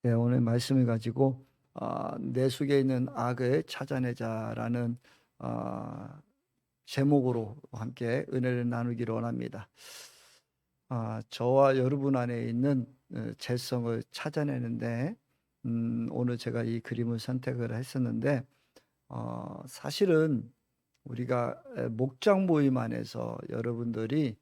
네, 오늘 말씀을 가지고 내 속에 있는 악을 찾아내자라는 제목으로 함께 은혜를 나누기를 원합니다. 저와 여러분 안에 있는 죄성을 찾아내는데 오늘 제가 이 그림을 선택을 했었는데 사실은 우리가 목장 모임 안에서 여러분들이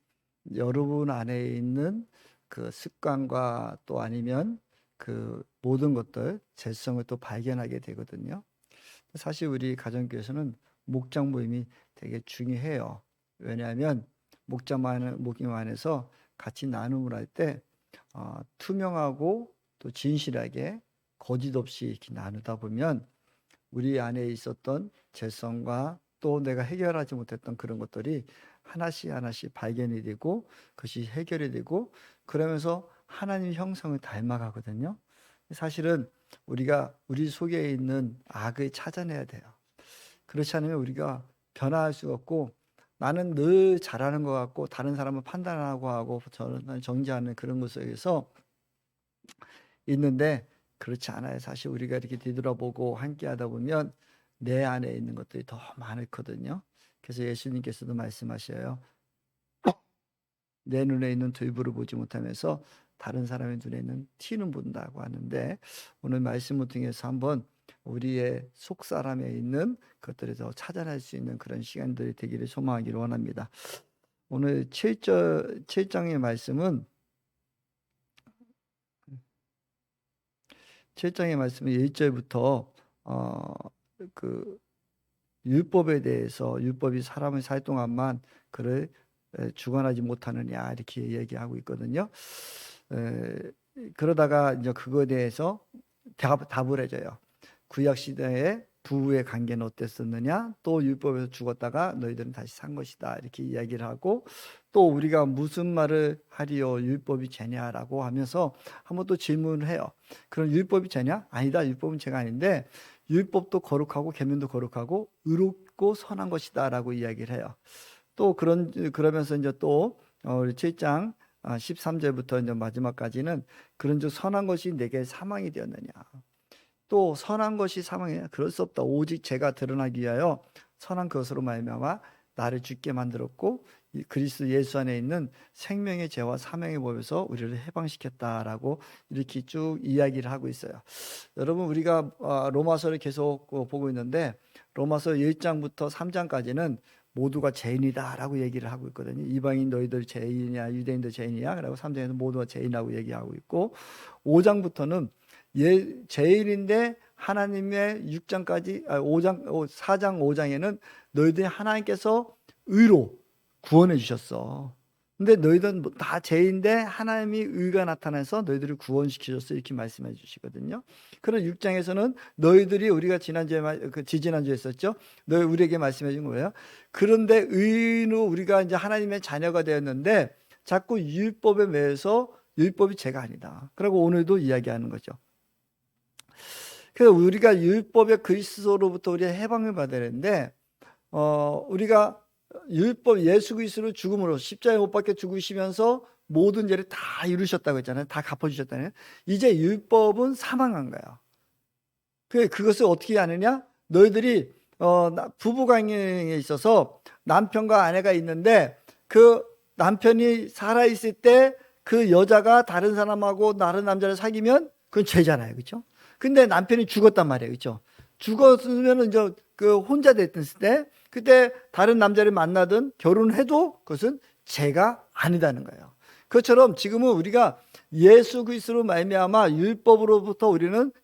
여러분 안에 있는 그 습관과 또 아니면 그 모든 것들 죄성을 또 발견하게 되거든요. 사실 우리 가정교회에서는 목장 모임이 되게 중요해요. 왜냐하면 모임 안에서 같이 나눔을 할 때 투명하고 또 진실하게 거짓 없이 이렇게 나누다 보면 우리 안에 있었던 죄성과 또 내가 해결하지 못했던 그런 것들이 하나씩 하나씩 발견이 되고 그것이 해결이 되고 그러면서 하나님 형성을 닮아가거든요. 사실은 우리가 우리 속에 있는 악을 찾아내야 돼요. 그렇지 않으면 우리가 변화할 수가 없고 나는 늘 잘하는 것 같고 다른 사람을 판단하고 하고 저는 정지하는 그런 것 속에서 있는데 그렇지 않아요. 사실 우리가 이렇게 뒤돌아보고 함께 하다 보면 내 안에 있는 것들이 더 많거든요. 그래서 예수님께서도 말씀하셔요. 내 눈에 있는 들보를 보지 못하면서 다른 사람의 눈에 있는 티는 본다고 하는데 오늘 말씀을 통해서 한번 우리의 속 사람에 있는 것들을 더 찾아낼 수 있는 그런 시간들이 되기를 소망하기를 원합니다. 오늘 7장의 말씀은 1절부터 그 율법에 대해서 율법이 사람을 살 동안만 그를 주관하지 못하느냐 이렇게 얘기하고 있거든요. 그러다가 이제 그거에 대해서 답을 해줘요. 구약 시대에 부부의 관계는 어땠었느냐? 또 율법에서 죽었다가 너희들은 다시 산 것이다. 이렇게 이야기를 하고 또 우리가 무슨 말을 하리요? 율법이 죄냐라고 하면서 한번 또 질문을 해요. 그럼 율법이 죄냐? 아니다. 율법은 죄가 아닌데 율법도 거룩하고 계명도 거룩하고 의롭고 선한 것이다라고 이야기를 해요. 또 그러면서 이제 또 우리 7장 13절부터 이제 마지막까지는 그런즉 선한 것이 내게 사망이 되었느냐? 또 선한 것이 사망이냐? 그럴 수 없다. 오직 죄가 드러나기 위하여 선한 것으로 말미암아 나를 죽게 만들었고 그리스도 예수 안에 있는 생명의 죄와 사명의 법에서 우리를 해방시켰다라고 이렇게 쭉 이야기를 하고 있어요. 여러분 우리가 로마서를 계속 보고 있는데 로마서 1장부터 3장까지는 모두가 죄인이다라고 얘기를 하고 있거든요. 이방인 너희들 죄인이야, 유대인들 죄인이야. 그리고 3장에서 모두가 죄인이라고 얘기하고 있고 5장부터는 죄인인데 하나님의 6장까지 4장 5장에는 너희들이 하나님께서 의로 구원해 주셨어. 근데 너희들은 다 죄인데 하나님이 의가 나타나서 너희들을 구원시키셨어 이렇게 말씀해 주시거든요. 그런 6장에서는 너희들이 우리가 지지난주에 했었죠. 너희 우리에게 말씀해 준 거예요. 그런데 의인으로 우리가 이제 하나님의 자녀가 되었는데 자꾸 율법에 매여서 율법이 죄가 아니다. 그리고 오늘도 이야기하는 거죠. 그래서 우리가 율법의 그리스도로부터 우리가 해방을 받아야 되는데 우리가 율법 예수 그리스도를 죽음으로 십자가에 못 박혀 죽으시면서 모든 죄를 다 이루셨다고 했잖아요. 다 갚아주셨다는. 이제 율법은 사망한 거예요. 그것을 어떻게 하느냐? 너희들이 부부관계에 있어서 남편과 아내가 있는데 그 남편이 살아있을 때 그 여자가 다른 사람하고 다른 남자를 사귀면 그건 죄잖아요. 그렇죠? 근데 남편이 죽었단 말이에요. 그렇죠? 죽었으면 이제 그 혼자 됐을 때 그때 다른 남자를 만나든 결혼해도 그것은 죄가 아니다는 거예요. 그것처럼 지금은 우리가 예수 그리스도로 말미암아 율법으로부터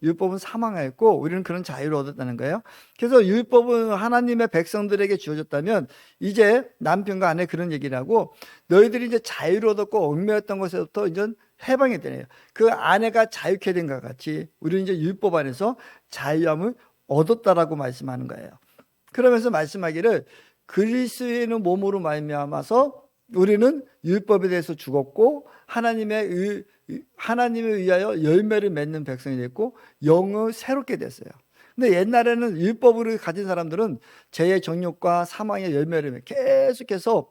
율법은 사망하였고 우리는 그런 자유를 얻었다는 거예요. 그래서 율법은 하나님의 백성들에게 주어졌다면 이제 남편과 아내 그런 얘기를 하고 너희들이 이제 자유를 얻었고 얽매였던 것에서부터 이제 해방이 되네요. 그 아내가 자유케 된 것 같이 우리는 이제 율법 안에서 자유함을 얻었다라고 말씀하는 거예요. 그러면서 말씀하기를 그리스도의 몸으로 말미암아서 우리는 율법에 대해서 죽었고 하나님에 의하여 열매를 맺는 백성이 됐고 영을 새롭게 됐어요. 근데 옛날에는 율법을 가진 사람들은 죄의 정욕과 사망의 열매를 계속해서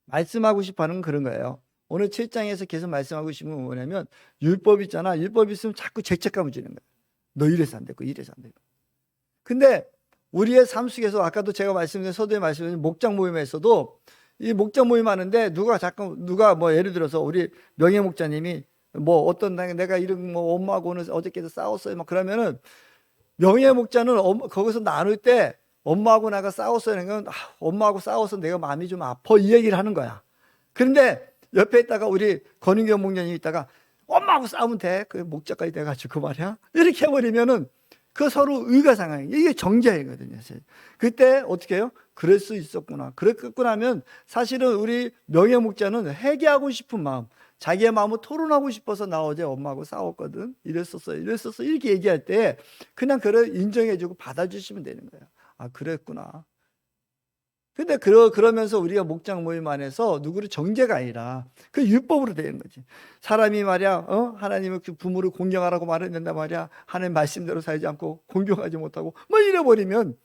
말씀하고 싶어하는 그런 거예요. 오늘 7장에서 계속 말씀하고 싶은 건 뭐냐면 율법 있잖아. 율법 있으면 자꾸 죄책감을 주는 거야. 너 이래서 안 되고 이래서 안 되고. 근데 우리의 삶 속에서 아까도 제가 말씀드린 서두에 말씀드린 목장 모임에서도 이 목장 모임 하는데 누가 뭐 예를 들어서 우리 명예 목자님이 뭐 어떤 내가 이런 뭐 엄마하고는 어저께도 싸웠어요. 막 그러면은 명예 목자는 거기서 나눌 때 엄마하고 내가 싸웠어요. 그러니까 엄마하고 싸워서 내가 마음이 좀 아파 이 얘기를 하는 거야. 그런데 옆에 있다가 우리 권인경 목자님이 있다가 엄마하고 싸우면 돼. 그 목자까지 돼가지고 그 말이야. 이렇게 해버리면은 그 서로 의가상하게 이게 정죄이거든요. 그때 어떻게 해요? 그럴 수 있었구나. 그랬구나 하면 사실은 우리 명예 목자는 회개하고 싶은 마음, 자기의 마음을 토론하고 싶어서 나 어제 엄마하고 싸웠거든. 이랬었어 이렇게 얘기할 때 그냥 그걸 인정해주고 받아주시면 되는 거예요. 아 그랬구나. 근데 그러면서 우리가 목장 모임 안에서 누구를 정죄가 아니라 그 율법으로 되는 거지. 사람이 말이야, 하나님의 그 부모를 공경하라고 말했는데 말이야, 하나님 말씀대로 살지 않고 공경하지 못하고 뭐 이래버리면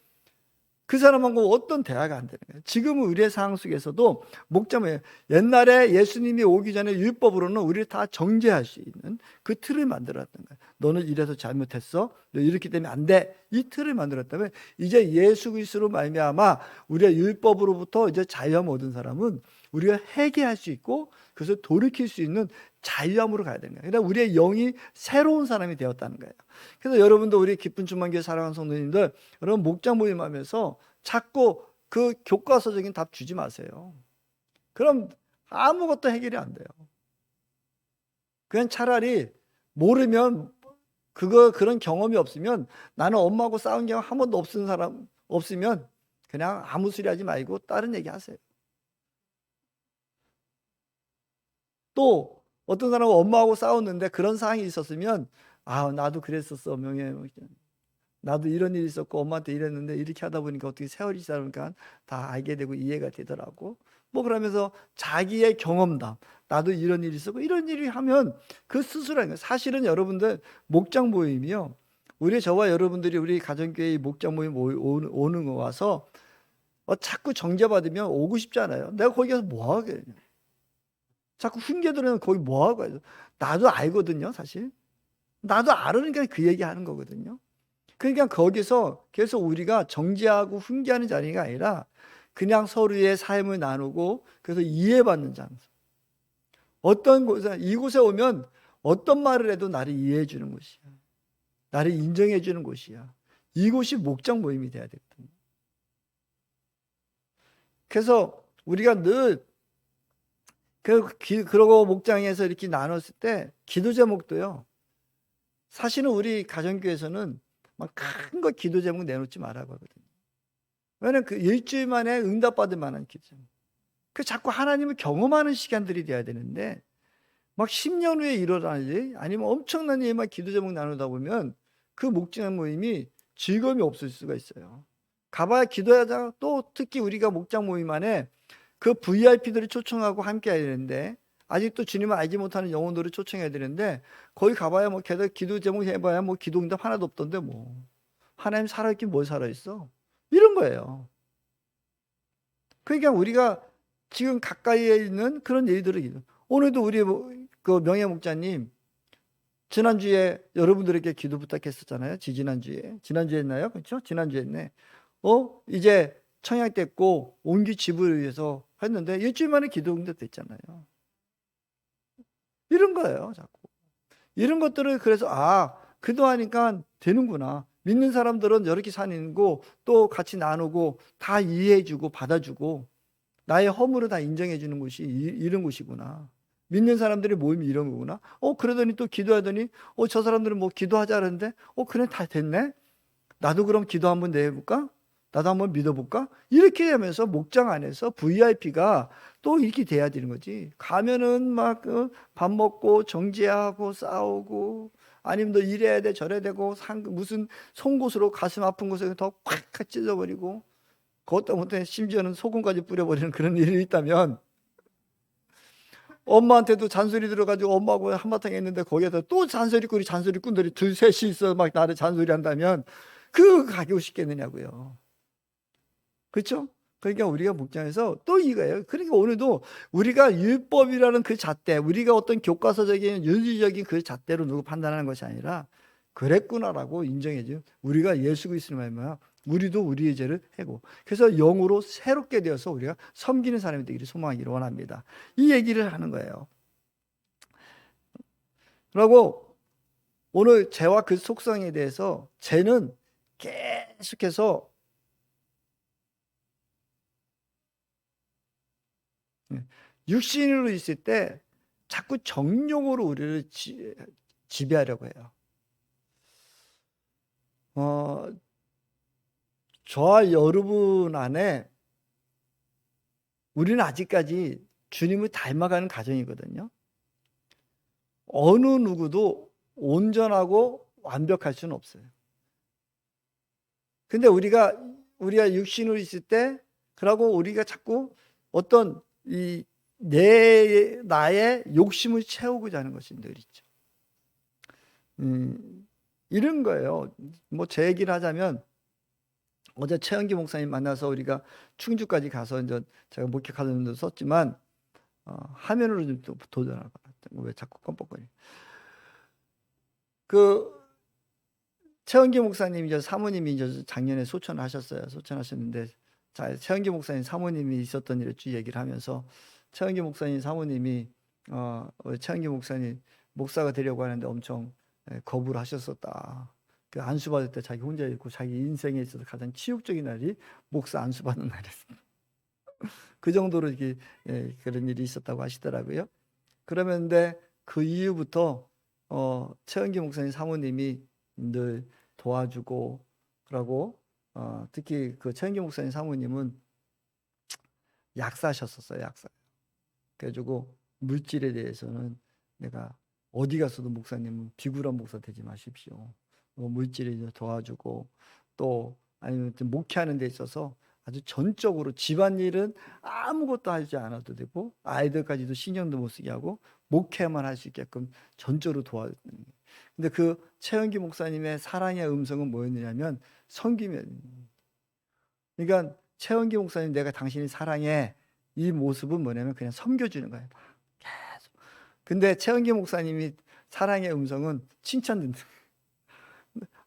그 사람하고 어떤 대화가 안 되는 거예요. 지금은 우리의 상황 속에서도 목자모임, 옛날에 예수님이 오기 전에 율법으로는 우리를 다 정죄할 수 있는 그 틀을 만들었던 거예요. 너는 이래서 잘못했어. 너 이렇기 때문에 안 돼. 이 틀을 만들었다면 이제 예수 그리스도로 말미암아 우리가 율법으로부터 이제 자유함 얻은 사람은 우리가 회개할 수 있고 그래서 돌이킬 수 있는 자유함으로 가야 되는 거예요. 그러니까 우리의 영이 새로운 사람이 되었다는 거예요. 그래서 여러분도 우리 기쁜 주만교회 사랑하는 성도님들, 여러분 목장 모임하면서 자꾸 그 교과서적인 답 주지 마세요. 그럼 아무것도 해결이 안 돼요. 그냥 차라리 모르면 그런 경험이 없으면, 나는 엄마하고 싸운 경험 한 번도 없은 사람 없으면 그냥 아무 소리 하지 말고 다른 얘기 하세요. 또 어떤 사람은 엄마하고 싸웠는데 그런 상황이 있었으면 나도 그랬었어. 나도 이런 일이 있었고 엄마한테 이랬는데 이렇게 하다 보니까 어떻게 세월이 지나니까 다 알게 되고 이해가 되더라고. 뭐 그러면서 자기의 경험담, 나도 이런 일이 있었고 이런 일이 하면 그 스스로는 거예요. 사실은 여러분들 목장 모임이요, 저와 여러분들이 우리 가정교회 목장 모임 오는 거 와서 자꾸 정죄받으면 오고 싶지 않아요. 내가 거기 가서 뭐 하겠냐. 자꾸 훈계들은 거기 뭐 하고 해서 나도 알거든요. 사실 나도 알으니까 그 얘기하는 거거든요. 그러니까 거기서 계속 우리가 정죄하고 훈계하는 자리가 아니라 그냥 서로의 삶을 나누고 그래서 이해받는 장소. 이곳에 오면 어떤 말을 해도 나를 이해해 주는 곳이야. 나를 인정해 주는 곳이야. 이곳이 목장 모임이 돼야 되거든요. 그래서 우리가 늘 그러고 목장에서 이렇게 나눴을 때 기도 제목도요, 사실은 우리 가정교회에서는 막 큰 거 기도 제목 내놓지 말라고 하거든요. 왜냐면 그 일주일 만에 응답받을 만한 기도 제목. 자꾸 하나님을 경험하는 시간들이 돼야 되는데 막 10년 후에 일어날 일 아니면 엄청난 일만 기도 제목 나누다 보면 그 목장 모임이 즐거움이 없을 수가 있어요. 가봐야 기도하다가 또 특히 우리가 목장 모임 안에 그 VIP들을 초청하고 함께 해야 되는데, 아직도 주님을 알지 못하는 영혼들을 초청해야 되는데 거기 가봐야 뭐 게다가 기도 제목 해봐야 뭐 기도 응답 하나도 없던데 뭐 하나님 살아있긴 뭘 살아있어 이런 거예요. 그러니까 우리가 지금 가까이에 있는 그런 일들을, 오늘도 우리 그 명예 목자님 지난주에 여러분들에게 기도 부탁했었잖아요. 지난주에 했나요? 그렇죠? 지난주에 했네. 이제 청약됐고 옮기 집을 위해서 했는데 일주일 만에 기도 응답됐잖아요. 이런 거예요. 자꾸 이런 것들을 그래서 기도하니까 되는구나. 믿는 사람들은 이렇게 사는 거 또 같이 나누고 다 이해해주고 받아주고 나의 허물을 다 인정해주는 곳이 이런 곳이구나. 믿는 사람들이 모임이 이런 거구나. 그러더니 또 기도하더니 저 사람들은 뭐 기도하자 그러는데 그래 다 됐네. 나도 그럼 기도 한번 내볼까? 나도 한번 믿어볼까? 이렇게 하면서 목장 안에서 VIP가 또 이렇게 돼야 되는 거지. 가면은 막 밥 먹고 정죄하고 싸우고 아니면 너 이래야 돼 저래야 되고 무슨 송곳으로 가슴 아픈 곳에 더 콱 찢어버리고 그것도 못해 심지어는 소금까지 뿌려버리는 그런 일이 있다면, 엄마한테도 잔소리 들어가지고 엄마하고 한바탕 했는데 거기에서 또 잔소리꾼들이 셋이 있어 막 나를 잔소리한다면 그거 가기고 싶겠느냐고요. 그렇죠? 그러니까 우리가 묵상해서 또 이거예요. 그러니까 오늘도 우리가 율법이라는 그 잣대, 우리가 어떤 교과서적인 윤리적인 그 잣대로 누구 판단하는 것이 아니라 그랬구나라고 인정해줘. 우리가 예수 그리스도를 말미암아 우리도 우리의 죄를 해고, 그래서 영으로 새롭게 되어서 우리가 섬기는 사람이 되기를 소망하기를 원합니다. 이 얘기를 하는 거예요. 그리고 오늘 죄와 그 속성에 대해서, 죄는 계속해서 육신으로 있을 때 자꾸 정욕으로 우리를 지배하려고 해요. 저와 여러분 안에 우리는 아직까지 주님을 닮아가는 과정이거든요. 어느 누구도 온전하고 완벽할 수는 없어요. 근데 우리가 육신으로 있을 때, 그러고 우리가 자꾸 어떤 나의 욕심을 채우고자 하는 것이 늘 있죠. 이런 거예요. 뭐 제 얘기를 하자면, 어제 최영기 목사님 만나서 우리가 충주까지 가서 이제 제가 목격하는 데 썼지만, 화면으로 좀 또 도전하고, 왜 자꾸 껌뻑거려. 최영기 목사님 이제 사모님이 이제 작년에 소천하셨어요. 소천하셨는데, 최영기 목사님 사모님이 있었던 일을 쭉 얘기를 하면서, 최영기 목사님 사모님이 최영기 목사님 목사가 되려고 하는데 엄청 거부를 하셨었다. 그 안수 받을 때 자기 혼자 있고, 자기 인생에 있어서 가장 치욕적인 날이 목사 안수 받는 날이었습니다. 그 정도로 이렇게 그런 일이 있었다고 하시더라고요. 그러는데 그 이후부터 최영기 목사님 사모님이 늘 도와주고, 그러고 특히 그 최영기 목사님 사모님은 약사셨었어요. 약사. 그래가지고 물질에 대해서는 내가 어디 가서도 목사님은 비굴한 목사 되지 마십시오. 물질에 도와주고, 또 아니면 목회하는 데 있어서 아주 전적으로 집안일은 아무것도 하지 않아도 되고, 아이들까지도 신경도 못 쓰게 하고 목회만 할 수 있게끔 전적으로 도와주는. 근데 그 최영기 목사님의 사랑의 음성은 뭐였느냐면 섬기면. 그러니까 최영기 목사님, 내가 당신이 사랑해, 이 모습은 뭐냐면 그냥 섬겨주는 거예요. 계속. 근데 최영기 목사님이 사랑의 음성은 칭찬 듣는 거예요.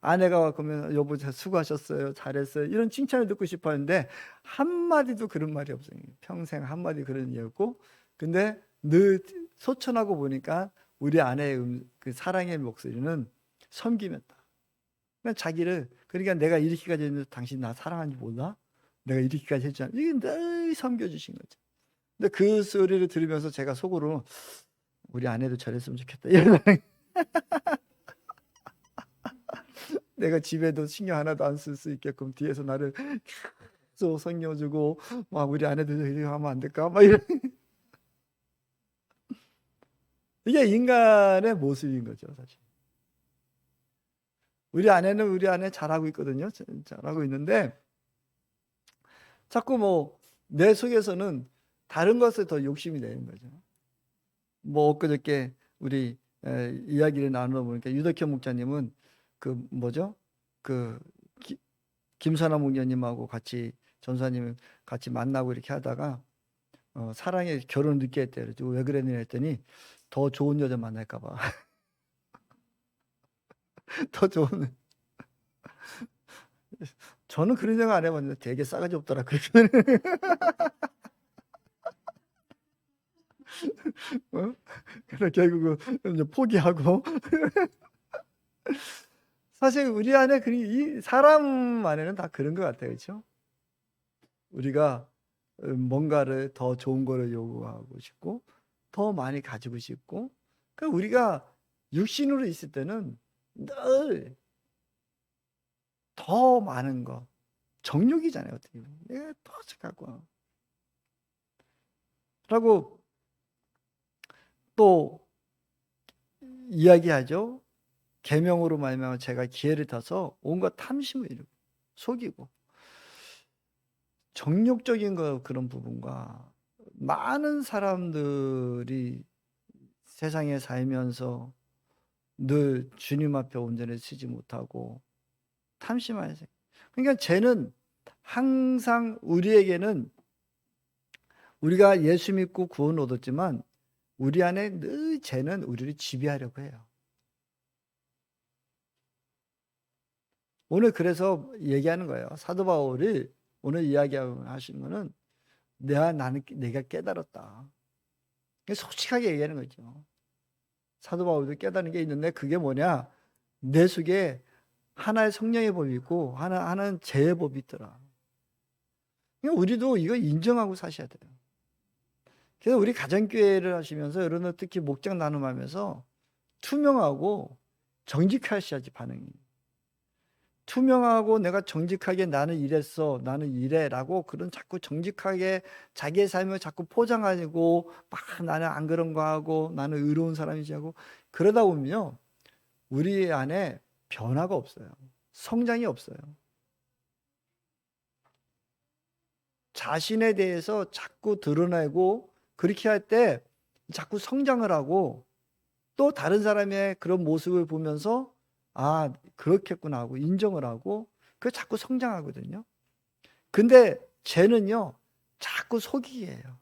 아내가 와그러면 여보 수고하셨어요, 잘했어요, 이런 칭찬을 듣고 싶어 하는데 한마디도 그런 말이 없어요. 평생 한마디 그런 얘기였고, 근데 늘 소천하고 보니까 우리 아내의 그 사랑의 목소리는 섬기면다. 그러니까 자기를, 그러니까 내가 이렇게까지 했는데 당신 나 사랑하는지 몰라? 내가 이렇게까지 했잖아. 이게 늘 섬겨주신 거죠. 근데 그 소리를 들으면서 제가 속으로 우리 아내도 저랬으면 좋겠다, 이런 내가 집에도 신경 하나도 안 쓸 수 있게끔 뒤에서 나를 계속 섬겨주고, 막 우리 아내도 이렇게 하면 안 될까? 막 이런. 이게 인간의 모습인 거죠, 사실. 우리 아내 잘하고 있거든요. 잘하고 있는데 자꾸 뭐 내 속에서는 다른 것에 더 욕심이 내는 거죠. 뭐 엊그저께 우리 이야기를 나누다 보니까 유덕현 목자님은 그 뭐죠? 그 김선아 목자님하고 같이, 전사님 같이 만나고 이렇게 하다가 사랑에 결혼 늦게 했대요. 왜 그랬냐 했더니 더 좋은 여자 만날까 봐. 더 좋은. 저는 그런 생각 안 해봤는데 되게 싸가지 없더라. 그러면 그래서 결국은 이제 포기하고. 사실 우리 안에 이 사람 안에는 다 그런 것 같아요, 그렇죠? 우리가 뭔가를 더 좋은 거를 요구하고 싶고, 더 많이 가지고 싶고, 그러니까 우리가 육신으로 있을 때는 늘 더 많은 거, 정욕이잖아요, 어떻게 보면. 내가 더 갖고 와. 라고 또 이야기하죠. 계명으로 말미암아 제가 기회를 타서 온갖 탐심을 이루고 속이고, 정욕적인 그런 부분과 많은 사람들이 세상에 살면서 늘 주님 앞에 온전히 서지 못하고 탐심하는. 그러니까 죄는 항상 우리에게는 우리가 예수 믿고 구원 얻었지만 우리 안에 늘 죄는 우리를 지배하려고 해요. 오늘 그래서 얘기하는 거예요. 사도 바울이 오늘 이야기하시는 거는 내가 깨달았다. 솔직하게 얘기하는 거죠. 사도 바울도 깨달은 게 있는데 그게 뭐냐? 내 속에 하나의 성령의 법이 있고 하나는 죄의 법이 있더라. 그러니까 우리도 이거 인정하고 사셔야 돼요. 그래서 우리 가정교회를 하시면서 여러분들 특히 목장 나눔하면서 투명하고 정직하셔야지 반응이. 투명하고 내가 정직하게 나는 이랬어, 나는 이래라고 그런 자꾸 정직하게 자기의 삶을 자꾸 포장하고 막 나는 안 그런 거 하고 나는 의로운 사람이지 하고 그러다 보면요 우리 안에 변화가 없어요. 성장이 없어요. 자신에 대해서 자꾸 드러내고 그렇게 할 때 자꾸 성장을 하고 또 다른 사람의 그런 모습을 보면서 아, 그렇겠구나 하고 인정을 하고 그 자꾸 성장하거든요. 근데 죄는요, 자꾸 속이기예요.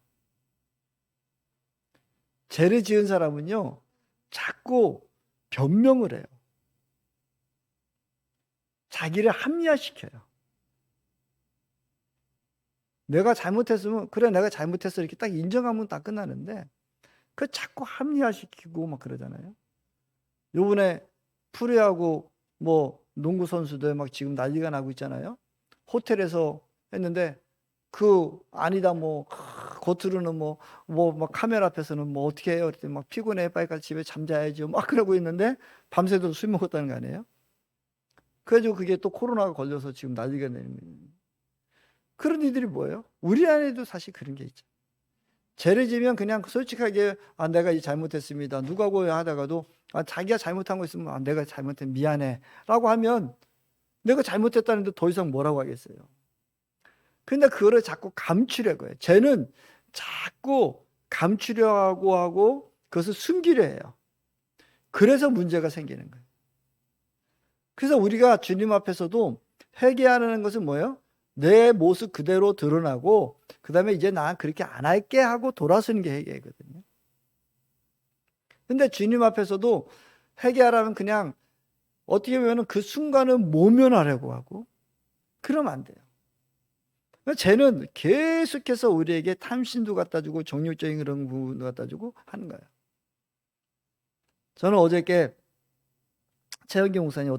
죄를 지은 사람은요, 자꾸 변명을 해요. 자기를 합리화시켜요. 내가 잘못했으면 그래 내가 잘못했어 이렇게 딱 인정하면 다 끝나는데 그 자꾸 합리화시키고 막 그러잖아요. 요번에 프로야구 뭐 농구 선수들 막 지금 난리가 나고 있잖아요. 호텔에서 했는데 그 아니다 뭐 겉으로는 뭐 막 카메라 앞에서는 뭐 어떻게 해요? 그랬더니 막 피곤해 빨리 가서 집에 잠자야죠 막 그러고 있는데 밤새도록 술 먹었다는 거 아니에요? 그래가지고 그게 또 코로나가 걸려서 지금 난리가 내는 거예요. 그런 이들이 뭐예요? 우리 안에도 사실 그런 게 있죠. 죄를 지면 그냥 솔직하게 아 내가 이 잘못했습니다. 누가고 하다가도 아 자기가 잘못한 거 있으면 아 내가 잘못했 미안해라고 하면 내가 잘못했다는데 더 이상 뭐라고 하겠어요. 근데 그거를 자꾸 감추려고 해요. 죄는 자꾸 감추려고 하고 그것을 숨기려 해요. 그래서 문제가 생기는 거예요. 그래서 우리가 주님 앞에서도 회개하는 것은 뭐예요? 내 모습 그대로 드러나고 그 다음에 이제 나 그렇게 안 할게 하고 돌아서는 게 회개거든요. 근데 주님 앞에서도 회개하라면 그냥 어떻게 보면 그 순간은 모면하려고 하고 그러면 안 돼요. 죄는 계속해서 우리에게 탐심도 갖다 주고 정욕적인 그런 부분도 갖다 주고 하는 거예요. 저는 어저께 최영기 목사님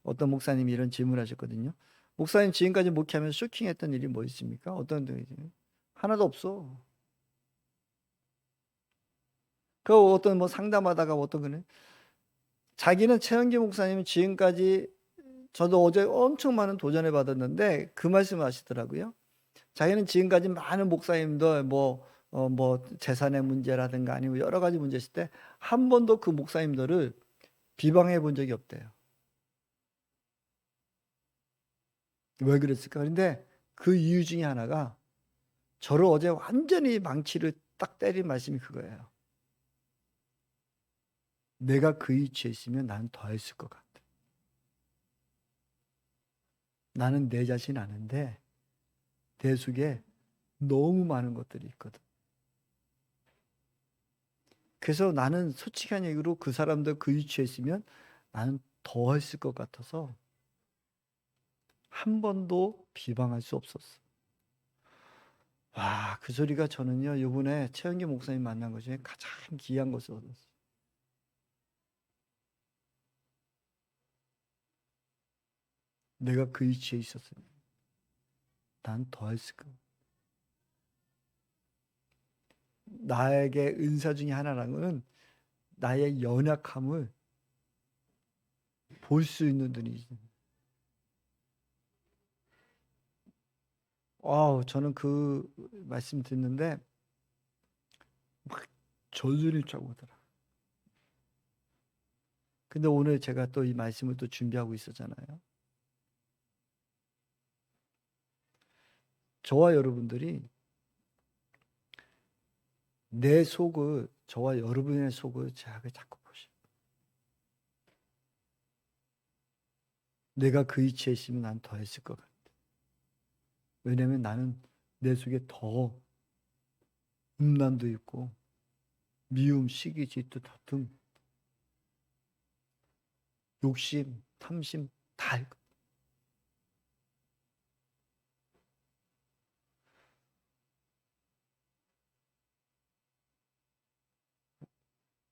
어떤 목사님이 이런 질문을 하셨거든요. 목사님 지금까지 목회하면서 쇼킹했던 일이 뭐 있습니까? 어떤 일이 하나도 없어. 그 어떤 뭐 상담하다가 어떤 거는 자기는 최영기 목사님은 지금까지 저도 어제 엄청 많은 도전을 받았는데 그 말씀을 하시더라고요. 자기는 지금까지 많은 목사님들 뭐 재산의 문제라든가 아니면 여러 가지 문제 있을 때 한 번도 그 목사님들을 비방해 본 적이 없대요. 왜 그랬을까? 그런데 그 이유 중에 하나가 저를 어제 완전히 망치를 딱 때린 말씀이 그거예요. 내가 그 위치에 있으면 나는 더 했을 것 같아. 나는 내 자신 아는데 내 속에 너무 많은 것들이 있거든. 그래서 나는 솔직한 얘기로 그 사람들 그 위치에 있으면 나는 더 했을 것 같아서 한 번도 비방할 수 없었어. 와, 그 소리가 저는요, 요번에 최영기 목사님 만난 것 중에 가장 귀한 것을 얻었어요. 내가 그 위치에 있었으면 난 더 했을 거야. 나에게 은사 중에 하나라는 것은 나의 연약함을 볼 수 있는 눈이. 저는 그 말씀 듣는데 막 전율이 쫙 오더라. 근데 오늘 제가 또 이 말씀을 또 준비하고 있었잖아요. 저와 여러분들이 내 속을, 저와 여러분의 속을 제하게 자꾸 보시고 내가 그 위치에 있으면 난 더 했을 것 같아. 왜냐면 나는 내 속에 더 음란도 있고 미움, 시기, 질투, 다툼, 욕심, 탐심 다 있고.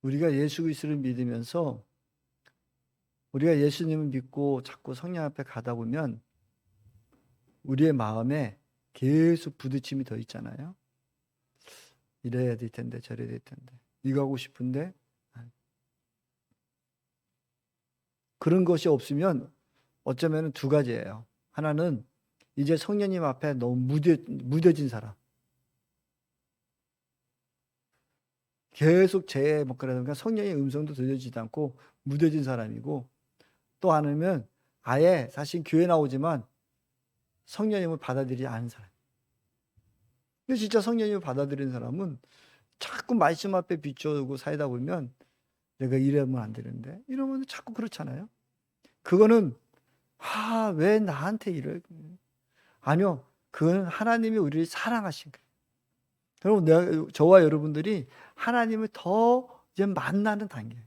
우리가 예수 그리스도를 믿으면서 우리가 예수님을 믿고 자꾸 성령 앞에 가다 보면 우리의 마음에 계속 부딪힘이 더 있잖아요. 이래야 될 텐데 저래야 될 텐데 이거 하고 싶은데 그런 것이 없으면 어쩌면 두 가지예요. 하나는 이제 성령님 앞에 너무 무뎌진 사람. 계속 제 그러니까 성령의 음성도 들려지지 않고 무뎌진 사람이고 또 하나는 아예 사실 교회 나오지만 성령님을 받아들이지 않은 사람. 근데 진짜 성령님을 받아들이는 사람은 자꾸 말씀 앞에 비춰두고 살다 보면 내가 이러면 안 되는데 이러면 자꾸 그렇잖아요. 그거는 왜 나한테 이래? 아니요. 그건 하나님이 우리를 사랑하신 거예요. 여러분, 저와 여러분들이 하나님을 더 이제 만나는 단계예요.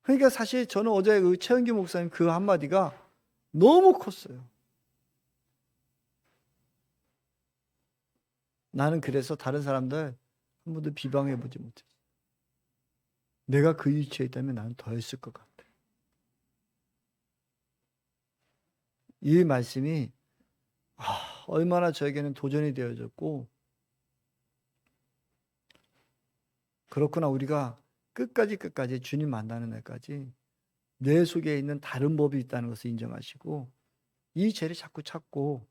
그러니까 사실 저는 어제 그 최은규 목사님 그 한마디가 너무 컸어요. 나는 그래서 다른 사람들 한 번도 비방해보지 못했어. 내가 그 위치에 있다면 나는 더 했을 것 같아. 이 말씀이 얼마나 저에게는 도전이 되어졌고 그렇구나 우리가 끝까지 주님 만나는 날까지 내 속에 있는 다른 법이 있다는 것을 인정하시고 이 죄를 자꾸 찾고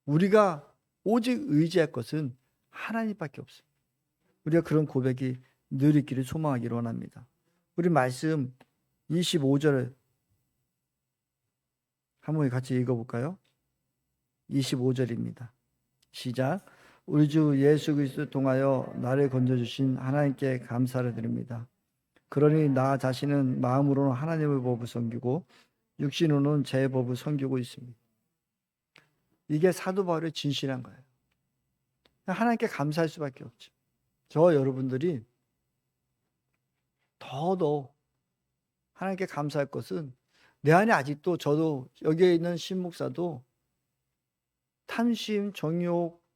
우리가 오직 의지할 것은 하나님밖에 없습니다. 우리가 그런 고백이 늘 있기를 소망하기를 원합니다. 우리 말씀 25절 한번 같이 읽어볼까요? 25절입니다. 시작. 우리 주 예수 그리스도 통하여 나를 건져주신 하나님께 감사를 드립니다. 그러니 나 자신은 마음으로는 하나님의 법을 섬기고 육신으로는 제 법을 섬기고 있습니다. 이게 사도 바울의 진실한 거예요. 하나님께 감사할 수밖에 없죠. 저와 여러분들이 더더 하나님께 감사할 것은 내 안에 아직도 저도 여기에 있는 신목사도 탐심, 정욕,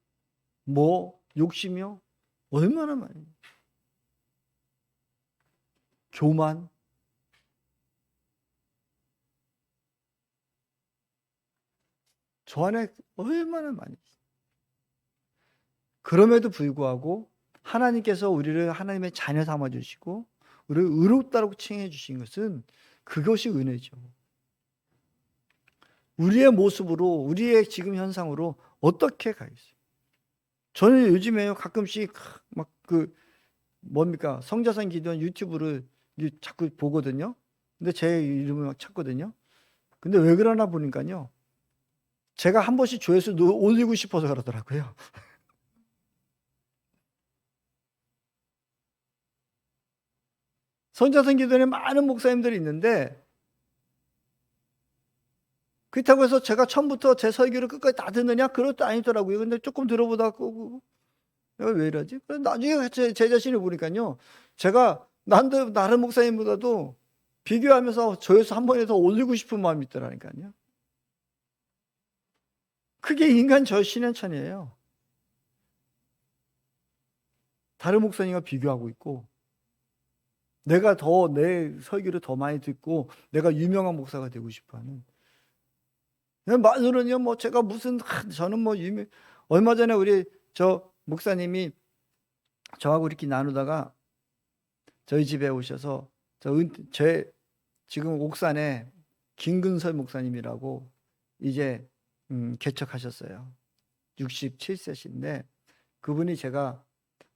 욕심이요? 얼마나 많이 교만 저 안에 얼마나 많이 그럼에도 불구하고 하나님께서 우리를 하나님의 자녀 삼아주시고 우리를 의롭다고 칭해 주신 것은 그것이 은혜죠. 우리의 모습으로 우리의 지금 현상으로 어떻게 가겠어요? 저는 요즘에 가끔씩 성자산 기도원 유튜브를 자꾸 보거든요. 근데 제 이름을 막 찾거든요. 근데 왜 그러나 보니까요. 제가 한 번씩 조회수 올리고 싶어서 그러더라고요. 성자산 기도원에 많은 목사님들이 있는데 그렇다고 해서 제가 처음부터 제 설교를 끝까지 다 듣느냐? 그것도 아니더라고요. 근데 조금 들어보다가 내가 왜 이러지? 나중에 제 자신을 보니까요. 제가 다른 목사님보다도 비교하면서 조회수 한 번에 더 올리고 싶은 마음이 있더라니까요. 그게 인간 저 신현천이에요. 다른 목사님과 비교하고 있고 내가 더 내 설교를 더 많이 듣고 내가 유명한 목사가 되고 싶어하는 말로는요 제가 저는 얼마 전에 우리 저 목사님이 저하고 이렇게 나누다가 저희 집에 오셔서 제 지금 옥산에 김근설 목사님이라고 이제 개척하셨어요. 67세신데 그분이 제가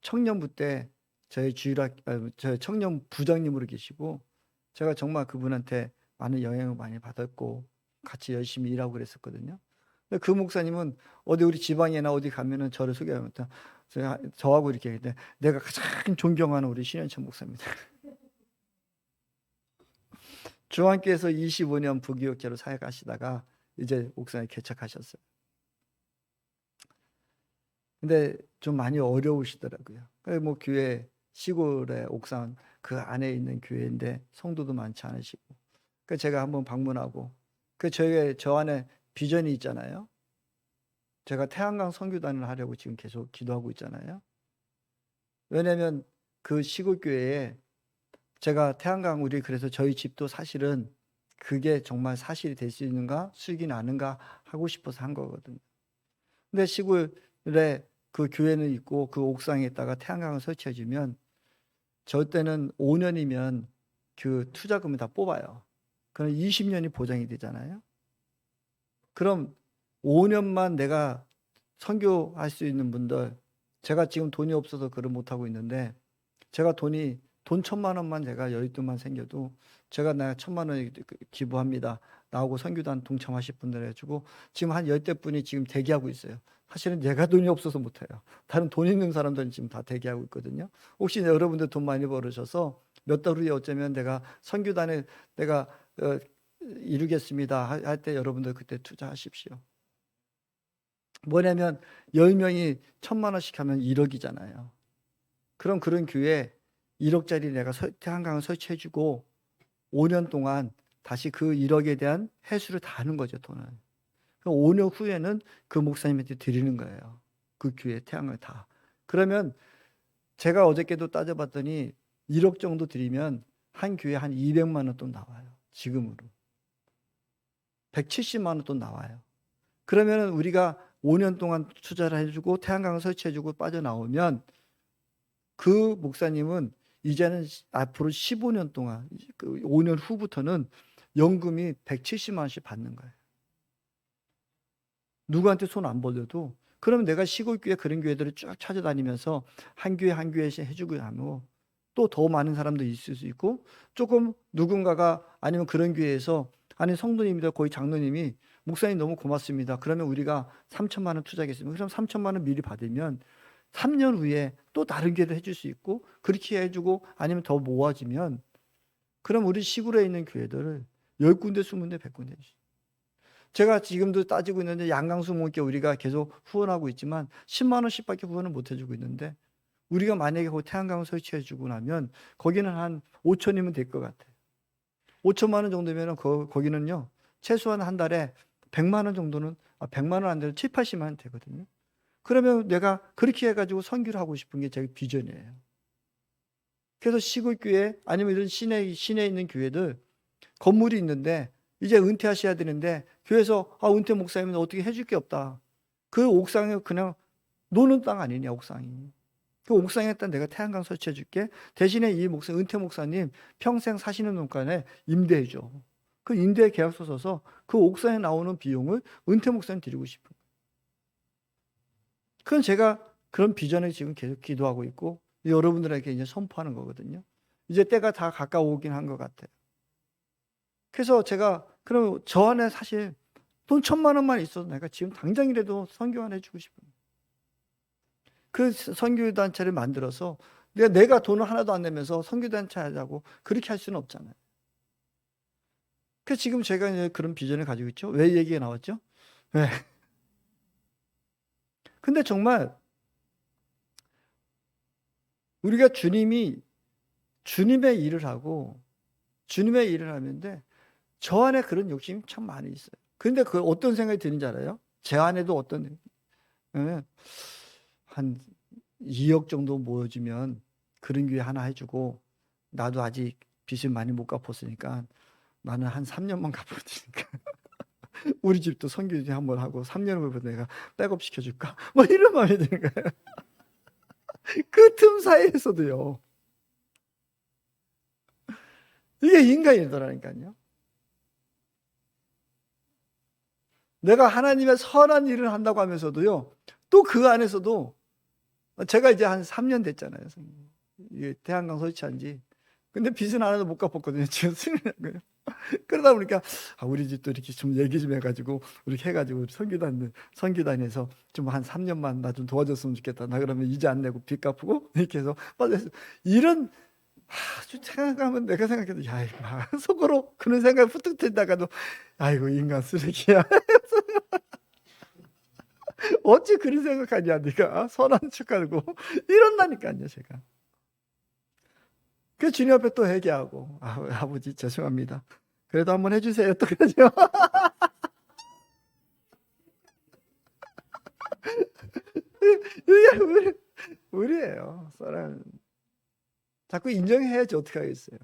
청년부 때 저희 저희 청년 부장님으로 계시고 제가 정말 그분한테 많은 영향을 많이 받았고 같이 열심히 일하고 그랬었거든요. 근데 그 목사님은 어디 우리 지방이나 어디 가면은 저를 소개하면 저하고 이렇게 했는데 내가 가장 존경하는 우리 신현천 목사입니다. 중앙교회에서 25년 부교육자로 사역하시다가 이제 옥상에 개척하셨어요. 근데 좀 많이 어려우시더라고요. 뭐 교회 시골의 옥상 그 안에 있는 교회인데 성도도 많지 않으시고. 그 제가 한번 방문하고 저 안에 비전이 있잖아요. 제가 태양강 선교단을 하려고 지금 계속 기도하고 있잖아요. 왜냐면 그 시골 교회에 제가 태양강 우리 그래서 저희 집도 사실은 그게 정말 사실이 될 수 있는가 수익이 나는가 하고 싶어서 한 거거든요. 근데 시골에 그 교회는 있고 그 옥상에다가 태양광을 설치해 주면 저 때는 5년이면 그 투자금을 다 뽑아요. 그럼 20년이 보장이 되잖아요. 그럼 5년만 내가 선교할 수 있는 분들, 제가 지금 돈이 없어서 그걸 못하고 있는데 제가 돈 1,000만 원만 제가 여윳돈만 생겨도 제가 1,000만 원 기부합니다. 나하고 선교단 동참하실 분들 해주고 지금 한 10대 분이 지금 대기하고 있어요. 사실은 내가 돈이 없어서 못해요. 다른 돈 있는 사람들은 지금 다 대기하고 있거든요. 혹시 여러분들 돈 많이 벌으셔서 몇 달 후에 어쩌면 내가 선교단에 내가 이루겠습니다 할 때 여러분들 그때 투자하십시오. 뭐냐면 10명이 1,000만 원씩 하면 1억이잖아요. 그럼 그런 교회 1억짜리 내가 태양광을 설치해주고 5년 동안 다시 그 1억에 대한 회수를 다 하는 거죠, 돈을. 5년 후에는 그 목사님한테 드리는 거예요. 그 교회 태양광을 다. 그러면 제가 어저께도 따져봤더니 1억 정도 드리면 한 교회 한 200만 원 돈 나와요. 지금으로. 170만 원 돈 나와요. 그러면 우리가 5년 동안 투자를 해주고 태양광을 설치해주고 빠져나오면 그 목사님은 이제는 앞으로 15년 동안 5년 후부터는 연금이 170만 원씩 받는 거예요. 누구한테 손 안 벌려도. 그러면 내가 시골교회 그런 교회들을 쭉 찾아다니면서 한 교회 한 교회씩 해주고 하면 또 더 많은 사람도 있을 수 있고 조금 누군가가 아니면 그런 교회에서 아니 성도님이다 거의 장로님이 목사님 너무 고맙습니다. 그러면 우리가 3,000만 원 투자하겠습니다. 그럼 3,000만 원 미리 받으면 3년 후에 또 다른 교회도 해줄 수 있고 그렇게 해주고 아니면 더 모아지면 그럼 우리 시골에 있는 교회들을 10군데 20군데 100군데 제가 지금도 따지고 있는데 양강수 목회 우리가 계속 후원하고 있지만 10만 원씩밖에 후원을 못 해주고 있는데 우리가 만약에 그 태양광을 설치해 주고 나면 거기는 한 5천이면 될 것 같아요. 5천만 원 정도면 거기는요 최소한 한 달에 100만 원 정도는 100만 원 안 되면 7, 80만 원 되거든요. 그러면 내가 그렇게 해가지고 선교를 하고 싶은 게 제 비전이에요. 그래서 시골교회 아니면 이런 시내에 있는 교회들 건물이 있는데 이제 은퇴하셔야 되는데 교회에서 은퇴 목사님은 어떻게 해줄 게 없다. 그 옥상에 그냥 노는 땅 아니냐 옥상이. 그 옥상에다 내가 태양광 설치해 줄게. 대신에 이 은퇴 목사님 평생 사시는 동안에 임대해 줘. 그 임대 계약서 써서 그 옥상에 나오는 비용을 은퇴 목사님 드리고 싶은 거예요. 그건 제가 그런 비전을 지금 계속 기도하고 있고 여러분들에게 이제 선포하는 거거든요. 이제 때가 다 가까워오긴 한 것 같아요. 그래서 제가 그럼 저 안에 사실 돈 1,000만 원만 있어도 내가 지금 당장이라도 선교만 해주고 싶어요. 그 선교단체를 만들어서 내가 돈을 하나도 안 내면서 선교단체 하자고 그렇게 할 수는 없잖아요. 그래서 지금 제가 이제 그런 비전을 가지고 있죠. 왜 얘기가 나왔죠? 네. 근데 정말 우리가 주님의 일을 하고 주님의 일을 하는데 저 안에 그런 욕심이 참 많이 있어요. 근데 그 어떤 생각이 드는지 알아요? 제 안에도 한 2억 정도 모여주면 그런 교회 하나 해주고 나도 아직 빚을 많이 못 갚았으니까 나는 한 3년만 갚아주니까 우리 집도 선교 한번 하고 3년 후에 내가 백업 시켜줄까? 뭐 이런 마음이 드는 거예요. 그 틈 사이에서도요. 이게 인간이더라니까요. 내가 하나님의 선한 일을 한다고 하면서도요. 또 그 안에서도 제가 이제 한 3년 됐잖아요. 이게 태양광 설치한 지. 근데 빚은 하나도 못 갚았거든요. 지금 승리한 거예요. 그러다 보니까 우리 집도 이렇게 좀 얘기 좀 해가지고 이렇게 해가지고 선교단에서 좀 한 3년만 나 좀 도와줬으면 좋겠다. 나 그러면 이제 안 내고 빚 갚고 이렇게 해서 빠졌어요. 이런 아주 생각하면 내가 생각해도 야 임마 속으로 그런 생각이 푸득 들다가도 아이고 인간 쓰레기야. 어찌 그런 생각하냐 네가 선한 척하고 이런다니까요 제가. 그 주님 앞에 또 회개하고 아버지 죄송합니다. 그래도 한번 해주세요. 어떡하죠? 이게 우리예요. 사랑 자꾸 인정해야지 어떻게 하겠어요.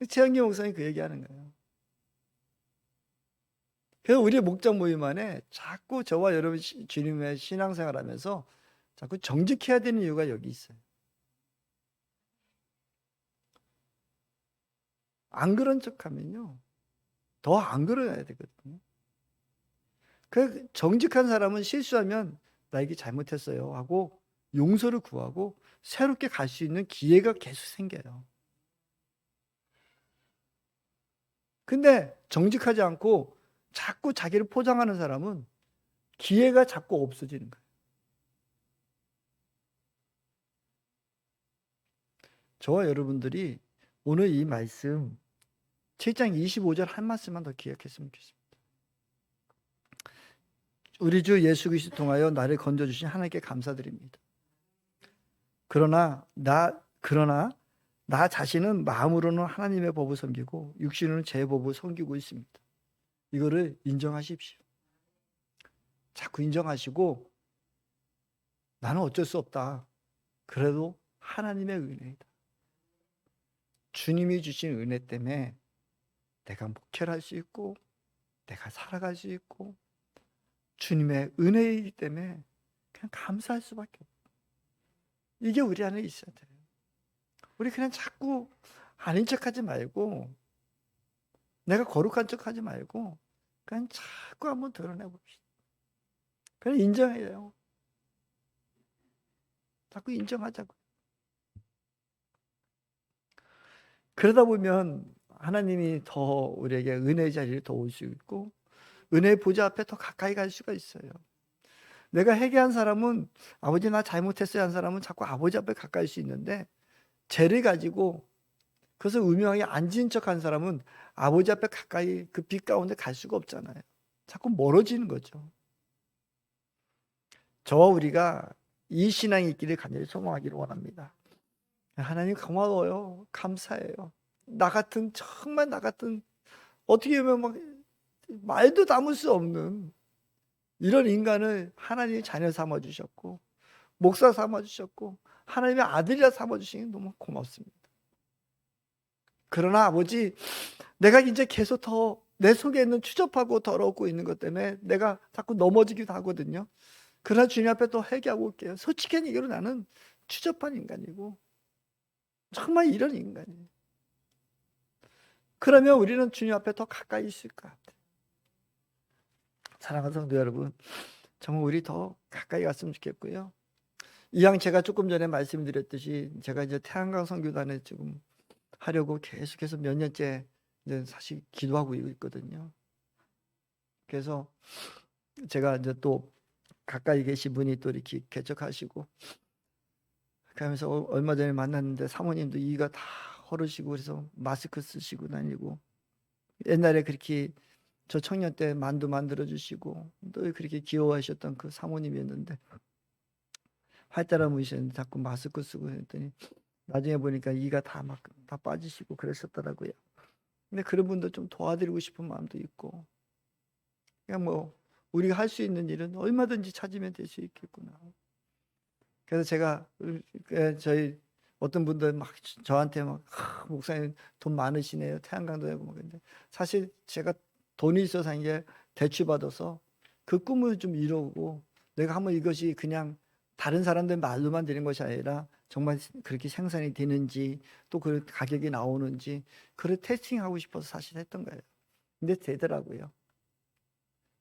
최한기 목사님 그 얘기하는 거예요. 그래서 우리 목장 모임 안에 자꾸 저와 여러분 주님의 신앙생활하면서 자꾸 정직해야 되는 이유가 여기 있어요. 안 그런 척하면요 더 안 그러야 되거든요. 그 정직한 사람은 실수하면 나 이게 잘못했어요 하고 용서를 구하고 새롭게 갈 수 있는 기회가 계속 생겨요. 근데 정직하지 않고 자꾸 자기를 포장하는 사람은 기회가 자꾸 없어지는 거예요. 저와 여러분들이 오늘 이 말씀 7장 25절 한 말씀만 더 기억했으면 좋겠습니다. 우리 주 예수 그리스도 통하여 나를 건져 주신 하나님께 감사드립니다. 그러나 나 자신은 마음으로는 하나님의 법을 섬기고 육신으로는 제 법을 섬기고 있습니다. 이거를 인정하십시오. 자꾸 인정하시고 나는 어쩔 수 없다. 그래도 하나님의 은혜이다. 주님이 주신 은혜 때문에 내가 목회를 할 수 있고 내가 살아갈 수 있고 주님의 은혜이기 때문에 그냥 감사할 수밖에 없어요. 이게 우리 안에 있어야 돼요. 우리 그냥 자꾸 아닌 척하지 말고 내가 거룩한 척하지 말고 그냥 자꾸 한번 드러내 봅시다. 그냥 인정해요. 자꾸 인정하자고. 그러다 보면 하나님이 더 우리에게 은혜의 자리를 더 올 수 있고 은혜의 보좌 앞에 더 가까이 갈 수가 있어요. 내가 회개한 사람은 아버지 나 잘못했어요 한 사람은 자꾸 아버지 앞에 가까이 수 있는데 죄를 가지고 그래서 음흉하게 안 지은 척한 사람은 아버지 앞에 가까이 그 빛 가운데 갈 수가 없잖아요. 자꾸 멀어지는 거죠. 저와 우리가 이 신앙이 있기를 간절히 소망하기를 원합니다. 하나님 고마워요. 감사해요. 정말 나 같은 어떻게 보면 막 말도 담을 수 없는 이런 인간을 하나님이 자녀 삼아 주셨고 목사 삼아 주셨고 하나님의 아들이라 삼아 주시니 너무 고맙습니다. 그러나 아버지 내가 이제 계속 더 내 속에 있는 추접하고 더럽고 있는 것 때문에 내가 자꾸 넘어지기도 하거든요. 그러나 주님 앞에 또 회개하고 올게요. 솔직한 얘기로 나는 추접한 인간이고 정말 이런 인간이에요. 그러면 우리는 주님 앞에 더 가까이 있을 것 같아요. 사랑하는 성도 여러분, 정말 우리 더 가까이 갔으면 좋겠고요. 이왕 제가 조금 전에 말씀드렸듯이 제가 이제 태양강 선교단에 지금 하려고 계속해서 몇 년째 이제 사실 기도하고 있거든요. 그래서 제가 이제 또 가까이 계신 분이 또 이렇게 개척하시고 그러면서 얼마 전에 만났는데 사모님도 이가 다 허르시고 그래서 마스크 쓰시고 다니고 옛날에 그렇게 저 청년 때 만두 만들어 주시고 또 그렇게 귀여워하셨던 그 사모님이었는데 활달한 분이셨는데 자꾸 마스크 쓰고 했더니 나중에 보니까 이가 다 빠지시고 그러셨더라고요. 근데 그런 분들 좀 도와드리고 싶은 마음도 있고 그냥 뭐 우리가 할 수 있는 일은 얼마든지 찾으면 될 수 있겠구나. 그래서 제가 저희 어떤 분들 막 저한테 막 목사님 돈 많으시네요. 태양광도 하고 막 근데 사실 제가 돈이 있어서 한 게 대출받아서 그 꿈을 좀 이루고 내가 한번 이것이 그냥 다른 사람들 말로만 되는 것이 아니라 정말 그렇게 생산이 되는지 또 그 가격이 나오는지 그걸 테스팅하고 싶어서 사실 했던 거예요. 근데 되더라고요.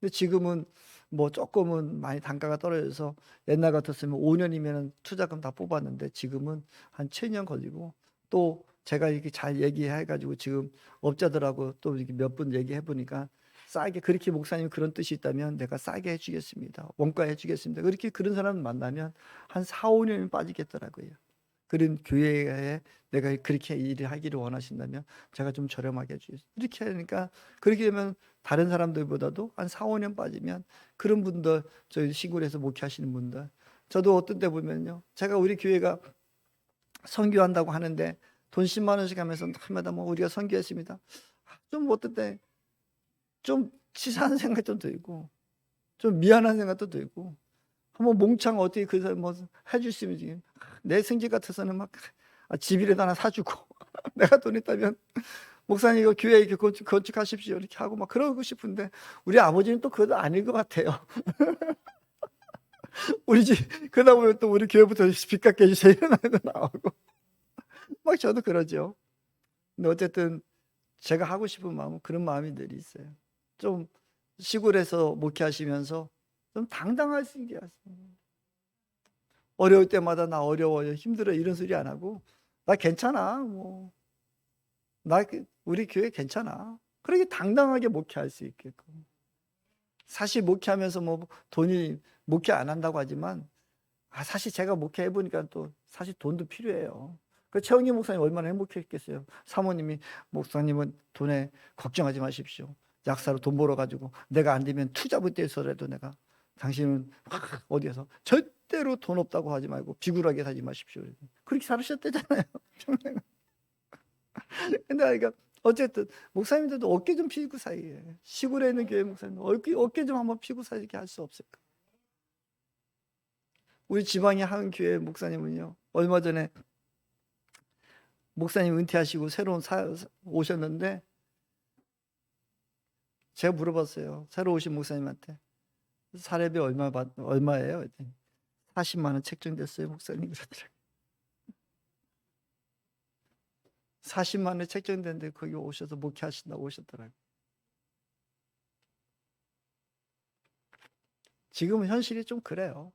근데 지금은 뭐 조금은 많이 단가가 떨어져서 옛날 같았으면 5년이면 투자금 다 뽑았는데 지금은 한 7년 걸리고 또 제가 이렇게 잘 얘기해 가지고 지금 업자들하고 또 이렇게 몇 분 얘기해 보니까 싸게 그렇게 목사님 그런 뜻이 있다면 내가 싸게 해 주겠습니다. 원가 해 주겠습니다. 그렇게 그런 사람 만나면 한 4, 5년이면 빠지겠더라고요. 그런 교회에 내가 그렇게 일을 하기를 원하신다면 제가 좀 저렴하게 해주세요. 이렇게 하니까 그렇게 되면 다른 사람들보다도 한 4, 5년 빠지면 그런 분들, 저희 시골에서 목회하시는 분들, 저도 어떤 때 보면요, 제가 우리 교회가 선교한다고 하는데 돈 10만 원씩 하면서 날마다 뭐 우리가 선교했습니다. 좀 어떤 때 좀 치사한 생각 좀 들고 좀 미안한 생각도 들고, 한번 몽창 어떻게 그 사람 뭐 해주시면 내 생각 같아서는 막 집이라도 하나 사주고 내가 돈 있다면 목사님 이거 교회 이렇게 건축하십시오 이렇게 하고 막 그러고 싶은데, 우리 아버지는 또 그것도 아닐 것 같아요. 우리 집 그러다 보면 또 우리 교회부터 빚 갚게 해주세요 이런 말도 나오고 막 저도 그러죠. 근데 어쨌든 제가 하고 싶은 마음은 그런 마음이 늘 있어요. 좀 시골에서 목회하시면서 좀 당당할 수 있게 하세요. 어려울 때마다 나 어려워요, 힘들어 이런 소리 안 하고 나 괜찮아, 뭐 나 우리 교회 괜찮아, 그렇게 당당하게 목회할 수 있게끔. 사실 목회하면서 뭐 돈이, 목회 안 한다고 하지만 사실 제가 목회해 보니까 또 사실 돈도 필요해요. 그 최영기 목사님 얼마나 행복했겠어요. 사모님이 목사님은 돈에 걱정하지 마십시오. 약사로 돈 벌어 가지고 내가 안 되면 투자부터해서라도 내가, 당신은 어디에서 절대로 돈 없다고 하지 말고 비굴하게 살지 마십시오. 그렇게 살으셨대잖아요. 근데 그러니까 어쨌든 목사님들도 어깨 좀 피고 사이에, 시골에 있는 교회 목사님 어깨 좀 한번 피고 살게 할 수 없을까? 우리 지방의 한 교회 목사님은요, 얼마 전에 목사님 은퇴하시고 새로운 오셨는데 제가 물어봤어요. 새로 오신 목사님한테 사례비 얼마예요? 그랬더니 40만 원 책정됐어요, 목사님 그러더라고요. 40만 원 책정됐는데 거기 오셔서 목회하신다고 오셨더라고요. 지금은 현실이 좀 그래요.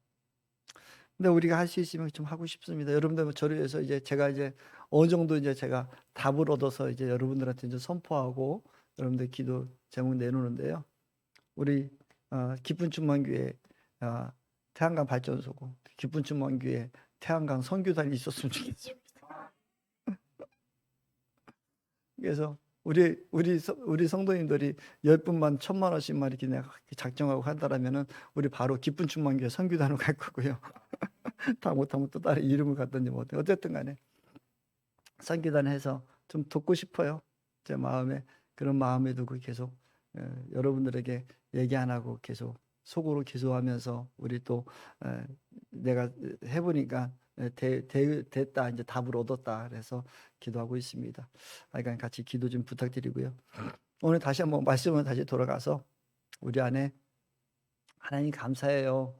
근데 우리가 할 수 있으면 좀 하고 싶습니다. 여러분들 저를 위해서 이제 제가 이제 어느 정도 이제 제가 답을 얻어서 이제 여러분들한테 이제 선포하고 여러분들 기도 제목 내놓는데요. 우리 기쁜 충만교회 태양강 발전소고 기쁜 충만교회 태양강 선교단이 있었으면 좋겠습니다. 그래서 우리 성도님들이 10분만 1,000만 원씩만 이렇게 내가 작정하고 한다라면은 우리 바로 기쁜 충만교회 선교단으로 갈 거고요. 다 못하면 또 다른 이름을 갖든지 뭐 어쨌든 간에 선교단 해서 좀 돕고 싶어요. 제 마음에 그런 마음에 두고 계속 여러분들에게 얘기 안 하고 계속 속으로 기도하면서, 우리 또 내가 해보니까 됐다, 이제 답을 얻었다, 그래서 기도하고 있습니다. 그러니까 같이 기도 좀 부탁드리고요. 오늘 다시 한번 말씀을 다시 돌아가서 우리 안에, 하나님 감사해요.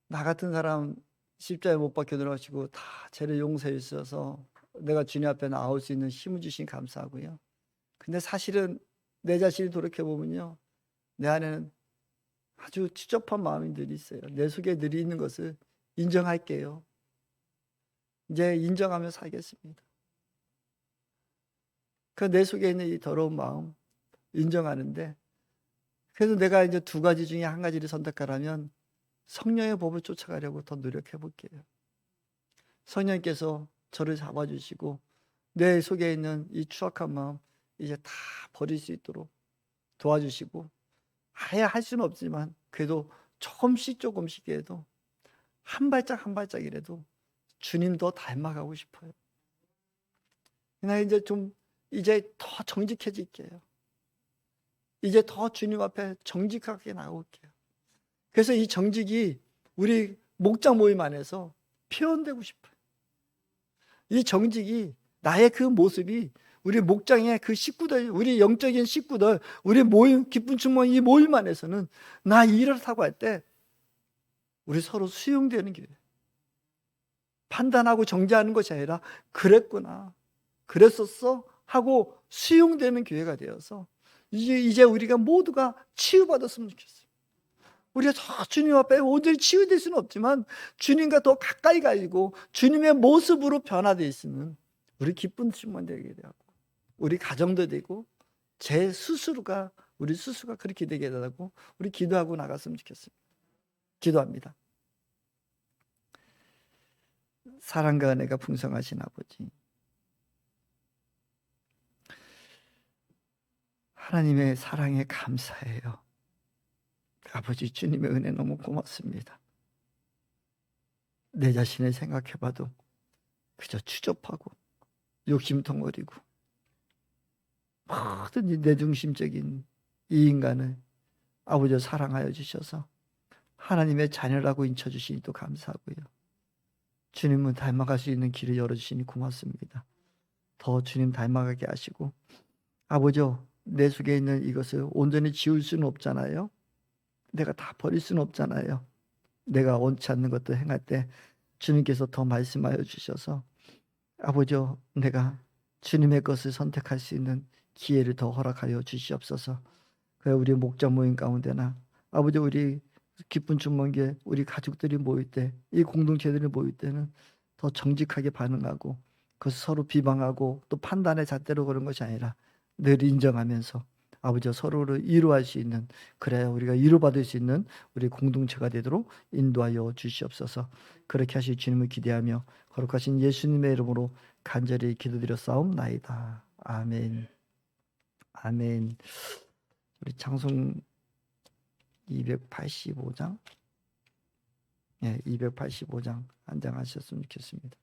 나 같은 사람 십자가에 못 박혀 들어가시고 다 죄를 용서해 주셔서 내가 주님 앞에 나올 수 있는 힘을 주신 감사하고요. 근데 사실은 내 자신을 돌이켜보면요, 내 안에는 아주 추접한 마음이 늘 있어요. 내 속에 늘 있는 것을 인정할게요. 이제 인정하며 살겠습니다. 그 내 속에 있는 이 더러운 마음 인정하는데, 그래서 내가 이제 두 가지 중에 한 가지를 선택하라면 성령의 법을 쫓아가려고 더 노력해 볼게요. 성령께서 저를 잡아주시고 내 속에 있는 이 추악한 마음 이제 다 버릴 수 있도록 도와주시고, 아예 할 수는 없지만 그래도 조금씩이라도 한 발짝 한 발짝이라도 주님 더 닮아가고 싶어요. 나 이제 더 정직해질게요. 이제 더 주님 앞에 정직하게 나올게요. 그래서 이 정직이 우리 목장 모임 안에서 표현되고 싶어요. 이 정직이, 나의 그 모습이 우리 목장의 그 식구들, 우리 영적인 식구들, 우리 모임, 기쁜 충만 이 모임 안에서는 나 이렇다고 할 때 우리 서로 수용되는 게, 판단하고 정죄하는 것이 아니라 그랬구나, 그랬었어 하고 수용되는 교회가 되어서 이제 우리가 모두가 치유받았으면 좋겠어요. 우리가 저 주님 앞에 온전히 치유될 수는 없지만 주님과 더 가까이 가지고 주님의 모습으로 변화되어 있으면 우리 기쁜 충만 되게 되고, 우리 가정도 되고 우리 스스로가 그렇게 되게 되고, 우리 기도하고 나갔으면 좋겠습니다. 기도합니다. 사랑과 은혜가 풍성하신 아버지, 하나님의 사랑에 감사해요. 아버지, 주님의 은혜 너무 고맙습니다. 내 자신을 생각해봐도 그저 추접하고 욕심덩어리고 뭐든지 내중심적인 이 인간을 아버지 사랑하여 주셔서 하나님의 자녀라고 인쳐주시니 또 감사하고요. 주님을 닮아갈 수 있는 길을 열어주시니 고맙습니다. 더 주님 닮아가게 하시고, 아버지, 내 속에 있는 이것을 온전히 지울 수는 없잖아요. 내가 다 버릴 수는 없잖아요. 내가 원치 않는 것들 행할 때 주님께서 더 말씀하여 주셔서 아버지, 내가 주님의 것을 선택할 수 있는 기회를 더 허락하여 주시옵소서. 우리 목자 모임 가운데나 아버지, 우리 기쁜 주문교회 우리 가족들이 모일 때, 이 공동체들이 모일 때는 더 정직하게 반응하고 그것을 서로 비방하고 또 판단의 잣대로 그런 것이 아니라 늘 인정하면서 아버지 서로를 위로할 수 있는, 그래야 우리가 위로받을 수 있는 우리 공동체가 되도록 인도하여 주시옵소서. 그렇게 하실 주님을 기대하며 거룩하신 예수님의 이름으로 간절히 기도드렸사옵나이다. 아멘. 아멘. 우리 찬송 285장, 285장 한 장 하셨으면 좋겠습니다.